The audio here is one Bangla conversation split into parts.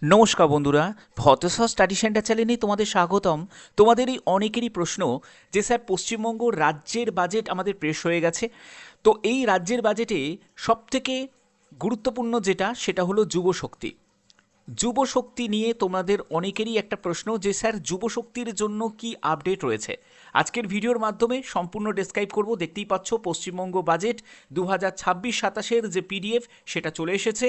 নমস্কার বন্ধুরা, ভট্টসা স্টাডি সেন্টার চ্যানেলে তোমাদের স্বাগতম। তোমাদেরই অনেকেরই প্রশ্ন যে স্যার পশ্চিমবঙ্গ রাজ্যের বাজেট আমাদের পেশ হয়ে গেছে, তো এই রাজ্যের বাজেটে সবথেকে গুরুত্বপূর্ণ যেটা সেটা হলো যুবশক্তি। যুবশক্তি নিয়ে তোমাদের অনেকেরই একটা প্রশ্ন যে স্যার যুবশক্তির জন্য কি আপডেট রয়েছে। আজকের ভিডিওর মাধ্যমে সম্পূর্ণ ডেসক্রাইব করব। দেখতেই পাচ্ছ পশ্চিমবঙ্গ বাজেট 2026-27-এর যে পিডিএফ সেটা চলে এসেছে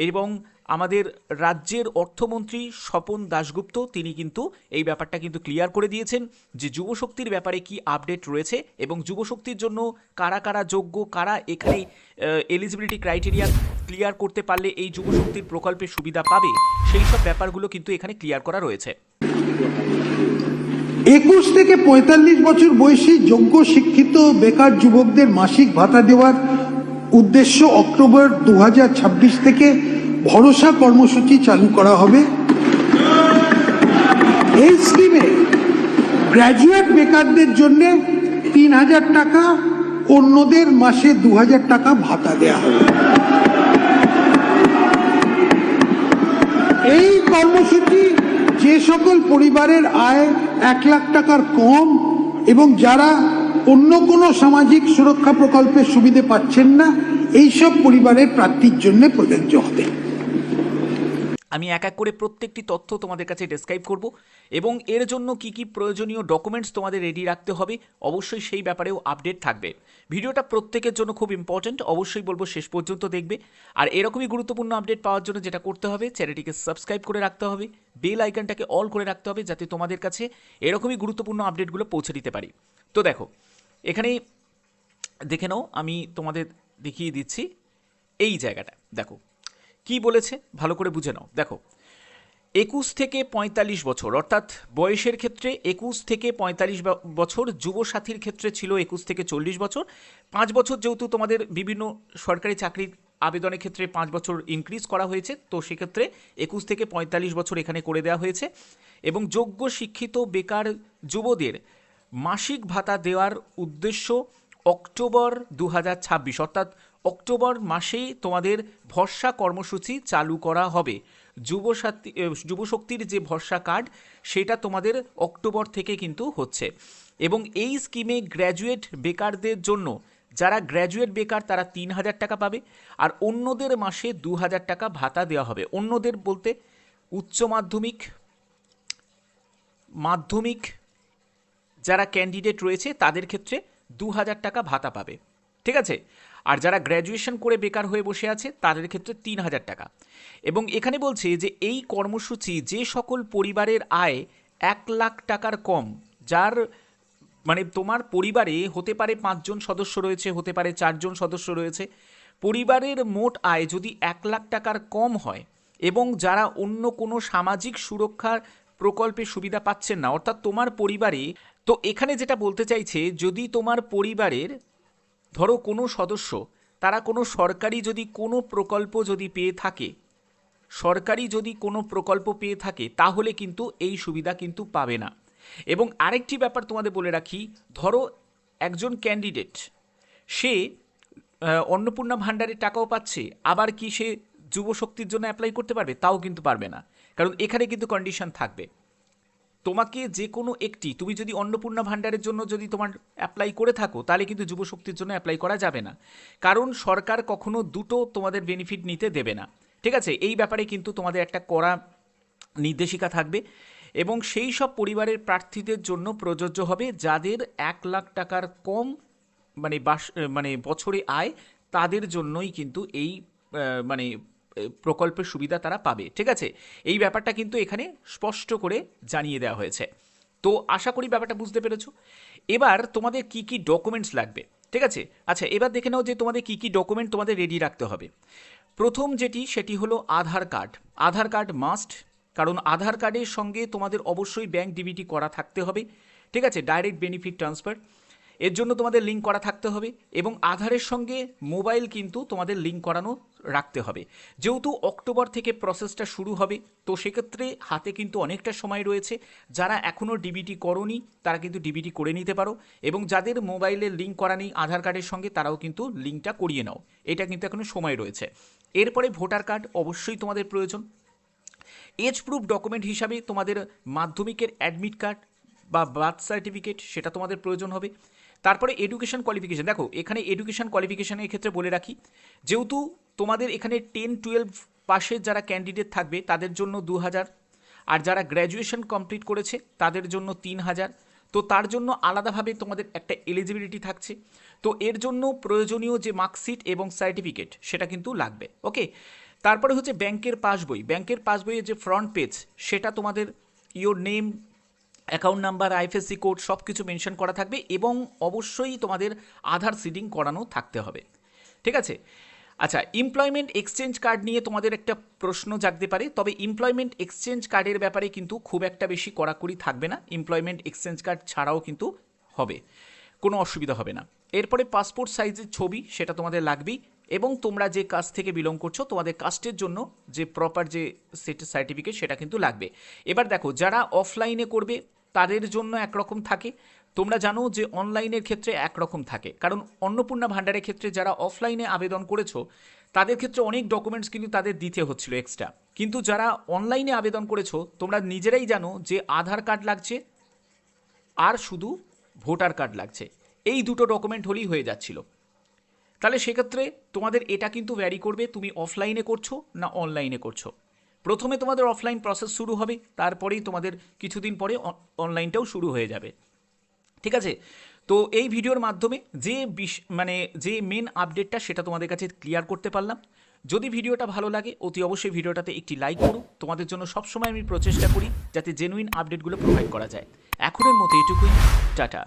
এবং আমাদের রাজ্যের অর্থমন্ত্রী স্বপন দাশগুপ্ত তিনি কিন্তু এই ব্যাপারটা কিন্তু ক্লিয়ার করে দিয়েছেন যে যুবশক্তির ব্যাপারে কি আপডেট রয়েছে এবং যুবশক্তির জন্য কারা কারা যোগ্য, কারা এখানে এলিজিবিলিটি ক্রাইটেরিয়া ক্লিয়ার করতে পারলে এই যুবশক্তির প্রকল্পের সুবিধা পাবে, সেই সব ব্যাপারগুলো কিন্তু এখানে ক্লিয়ার করা রয়েছে। 21 থেকে 45 বছর বয়সী যোগ্য শিক্ষিত বেকার যুবকদের মাসিক ভাতা দেওয়ার উদ্দেশ্য অক্টোবর 2026 থেকে ভরসা কর্মসূচি চালু করা হবে। এই স্কিমে গ্র্যাজুয়েট বেকারদের জন্য 3000 টাকা, অন্যদের মাসে 2000 টাকা ভাতা দেওয়া হবে। এই কর্মসূচি যে সকল পরিবারের আয় 1 লাখ টাকার কম এবং যারা অন্য কোনো সামাজিক সুরক্ষা প্রকল্পের সুবিধে পাচ্ছেন না, এইসব পরিবারের প্রার্থীর জন্য প্রযোজ্য হবে। আমি এক এক করে প্রত্যেকটি তথ্য তোমাদের কাছে ডেসক্রাইব করব এবং এর জন্য কি কি প্রয়োজনীয় ডকুমেন্টস তোমাদের রেডি রাখতে হবে অবশ্যই সেই ব্যাপারেও আপডেট থাকবে। ভিডিওটা প্রত্যেকের জন্য খুব ইম্পর্ট্যান্ট, অবশ্যই বলবো শেষ পর্যন্ত দেখবে। আর এরকমই গুরুত্বপূর্ণ আপডেট পাওয়ার জন্য যেটা করতে হবে, চ্যানেলটিকে সাবস্ক্রাইব করে রাখতে হবে, বেল আইকনটাকে অল করে রাখতে হবে যাতে তোমাদের কাছে এরকমই গুরুত্বপূর্ণ আপডেটগুলো পৌঁছে দিতে পারি। তো দেখো এখানে দেখে নাও, আমি তোমাদের দেখিয়ে দিচ্ছি এই জায়গাটা। দেখো কি বলেছে ভালো করে বুঝে নাও। দেখো 21 থেকে 45 বছর অর্থাৎ বয়সের ক্ষেত্রে 21 থেকে 45 বছর, যুবসাথীর ক্ষেত্রে ছিল 21 থেকে 40 বছর। 5 বছর যেহেতু তোমাদের বিভিন্ন সরকারি চাকরির আবেদনের ক্ষেত্রে 5 বছর ইনক্রিজ করা হয়েছে, তো সেক্ষেত্রে 21 থেকে 45 বছর এখানে করে দেওয়া হয়েছে। এবং যোগ্য শিক্ষিত বেকার যুবদের মাসিক ভাতা দেওয়ার উদ্দেশ্য অক্টোবর 2026 অর্থাৎ অক্টোবর মাসে তোমাদের ভরসা কর্মসূচি চালু করা হবে। যুবশক্তির যে ভরসা কার্ড সেটা তোমাদের অক্টোবর থেকে কিন্তু হচ্ছে। এবং এই স্কিমে গ্র্যাজুয়েট বেকারদের জন্য, যারা গ্র্যাজুয়েট বেকার তারা 3000 টাকা পাবে, আর অন্যদের মাসে 2000 টাকা ভাতা দেওয়া হবে। অন্যদের বলতে উচ্চ মাধ্যমিক, মাধ্যমিক যারা ক্যান্ডিডেট রয়েছে তাদের ক্ষেত্রে 2000 টাকা ভাতা পাবে, ঠিক আছে। আর যারা গ্র্যাজুয়েশন করে বেকার হয়ে বসে আছে তাদের ক্ষেত্রে 3000 টাকা। এবং এখানে বলছে যে এই কর্মসূচি যে সকল পরিবারের আয় 1 লাখ টাকার কম, যার মানে তোমার পরিবারে হতে পারে 5 জন সদস্য রয়েছে, হতে পারে 4 জন সদস্য রয়েছে, পরিবারের মোট আয় যদি 1 লাখ টাকার কম হয় এবং যারা অন্য কোনো সামাজিক সুরক্ষার প্রকল্পের সুবিধা পাচ্ছেন না, অর্থাৎ তোমার পরিবারে, তো এখানে যেটা বলতে চাইছে যদি তোমার পরিবারের ধরো কোনো সদস্য তারা কোনো সরকারি যদি কোনো প্রকল্প যদি পেয়ে থাকে, সরকারি যদি কোনো প্রকল্প পেয়ে থাকে তাহলে কিন্তু এই সুবিধা কিন্তু পাবে না। এবং আরেকটি ব্যাপার তোমাদের বলে রাখি, ধরো একজন ক্যান্ডিডেট সে অন্নপূর্ণা ভাণ্ডারের টাকাও পাচ্ছে, আবার কি সে যুবশক্তির জন্য অ্যাপ্লাই করতে পারবে? তাও কিন্তু পারবে না, কারণ এখানে কিন্তু কন্ডিশন থাকবে। তোমাকে যে কোনো একটি, তুমি যদি অন্নপূর্ণা ভাণ্ডারের জন্য যদি তোমার অ্যাপ্লাই করে থাকো তাহলে কিন্তু যুবশক্তির জন্য অ্যাপ্লাই করা যাবে না, কারণ সরকার কখনো দুটো তোমাদের বেনিফিট নিতে দেবে না, ঠিক আছে। এই ব্যাপারে কিন্তু তোমাদের একটা কড়া নির্দেশিকা থাকবে এবং সেই সব পরিবারের প্রার্থীদের জন্য প্রযোজ্য হবে যাদের 1 লাখ টাকার কম মানে বছরে আয়, তাদের জন্যই কিন্তু এই মানে প্রকল্পের সুবিধা তারা পাবে, ঠিক আছে। এই ব্যাপারটা কিন্তু এখানে স্পষ্ট করে জানিয়ে দেওয়া হয়েছে। তো আশা করি ব্যাপারটা বুঝতে পেরেছো। এবার তোমাদের কি কি ডকুমেন্টস লাগবে, ঠিক আছে। আচ্ছা এবার দেখে নাও যে তোমাদের কি কি ডকুমেন্ট তোমাদের রেডি রাখতে হবে। প্রথম যেটি সেটি হলো আধার কার্ড। আধার কার্ড মাস্ট, কারণ আধার কার্ডের সঙ্গে তোমাদের অবশ্যই ব্যাংক ডিবিটি করা থাকতে হবে, ঠিক আছে। ডাইরেক্ট বেনিফিট ট্রান্সফার এর জন্য তোমাদের লিঙ্ক করা থাকতে হবে এবং আধারের সঙ্গে মোবাইল কিন্তু তোমাদের লিঙ্ক করানো রাখতে হবে। যেহেতু অক্টোবর থেকে প্রসেসটা শুরু হবে, তো সেক্ষেত্রে হাতে কিন্তু অনেকটা সময় রয়েছে। যারা এখনও ডিবিটি করোনি তারা কিন্তু ডিবিটি করে নিতে পারো এবং যাদের মোবাইলে লিঙ্ক করা নেই আধার কার্ডের সঙ্গে তারাও কিন্তু লিঙ্কটা করিয়ে নাও, এটা কিন্তু এখনো সময় রয়েছে। এরপরে ভোটার কার্ড অবশ্যই তোমাদের প্রয়োজন। এজ প্রুফ ডকুমেন্ট হিসাবে তোমাদের মাধ্যমিকের অ্যাডমিট কার্ড বা বার্থ সার্টিফিকেট সেটা তোমাদের প্রয়োজন হবে। তারপরে এডুকেশন কোয়ালিফিকেশান, দেখো এখানে এডুকেশন কোয়ালিফিকেশানের ক্ষেত্রে বলে রাখি, যেহেতু তোমাদের এখানে 10-12 পাশের যারা ক্যান্ডিডেট থাকবে তাদের জন্য 2000, আর যারা গ্র্যাজুয়েশন কমপ্লিট করেছে তাদের জন্য 3000। তো তার জন্য আলাদাভাবে তোমাদের একটা এলিজিবিলিটি থাকছে। তো এর জন্য প্রয়োজনীয় যে মার্কশিট এবং সার্টিফিকেট সেটা কিন্তু লাগবে। ওকে, তারপরে হচ্ছে ব্যাংকের পাসবই। ব্যাংকের পাসবইয়ের যে ফ্রন্ট পেজ সেটা তোমাদের your name, account number, IFSC code সব কিছু মেনশন করা থাকবে এবং অবশ্যই তোমাদের আধার সিডিং করানো থাকতে হবে। ঠিক আছে? আচ্ছা, এমপ্লয়মেন্ট এক্সচেঞ্জ কার্ড নিয়ে তোমাদের একটা প্রশ্ন জাগতে পারে, তবে এমপ্লয়মেন্ট এক্সচেঞ্জ কার্ডের ব্যাপারে কিন্তু খুব একটা বেশি কড়াকড়ি থাকবে না, এমপ্লয়মেন্ট এক্সচেঞ্জ কার্ড ছাড়াও কিন্তু হবে, কোনো অসুবিধা হবে না। এরপরে পাসপোর্ট সাইজের ছবি সেটা তোমাদের লাগবেই, এবং তোমরা যে কাস্ট থেকে বিলং করছো তোমাদের কাস্টের জন্য যে প্রপার যে সার্টিফিকেট সেটা কিন্তু লাগবে। এবার দেখো, যারা অফলাইনে করবে তাদের জন্য একরকম থাকে, তোমরা জানো যে অনলাইনের ক্ষেত্রে একরকম থাকে, কারণ অন্নপূর্ণা ভাণ্ডারের ক্ষেত্রে যারা অফলাইনে আবেদন করেছো তাদের ক্ষেত্রে অনেক ডকুমেন্টস কিন্তু তাদের দিতে হচ্ছিল এক্সট্রা, কিন্তু যারা অনলাইনে আবেদন করেছো তোমরা নিজেরাই জানো যে আধার কার্ড লাগছে আর শুধু ভোটার কার্ড লাগছে, এই দুটো ডকুমেন্ট হলেই হয়ে যাচ্ছিল। তাহলে সেক্ষেত্রে তোমাদের এটা কিন্তু ভ্যারি করবে তুমি অফলাইনে করছো না অনলাইনে করছো। প্রথমে তোমাদের অফলাইন প্রসেস শুরু হবে, তারপরেই তোমাদের কিছুদিন পরে অনলাইনটাও শুরু হয়ে যাবে। ঠিক আছে? তো এই ভিডিওর মাধ্যমে যে মেন আপডেটটা সেটা তোমাদের কাছে ক্লিয়ার করতে পারলাম। যদি ভিডিওটা ভালো লাগে অতি অবশ্যই ভিডিওটাতে একটি লাইক করো। তোমাদের জন্য সবসময় আমি প্রচেষ্টা করি যাতে জেনুইন আপডেটগুলো প্রোভাইড করা যায়। এখনের মতো এটুকুই, টাটা।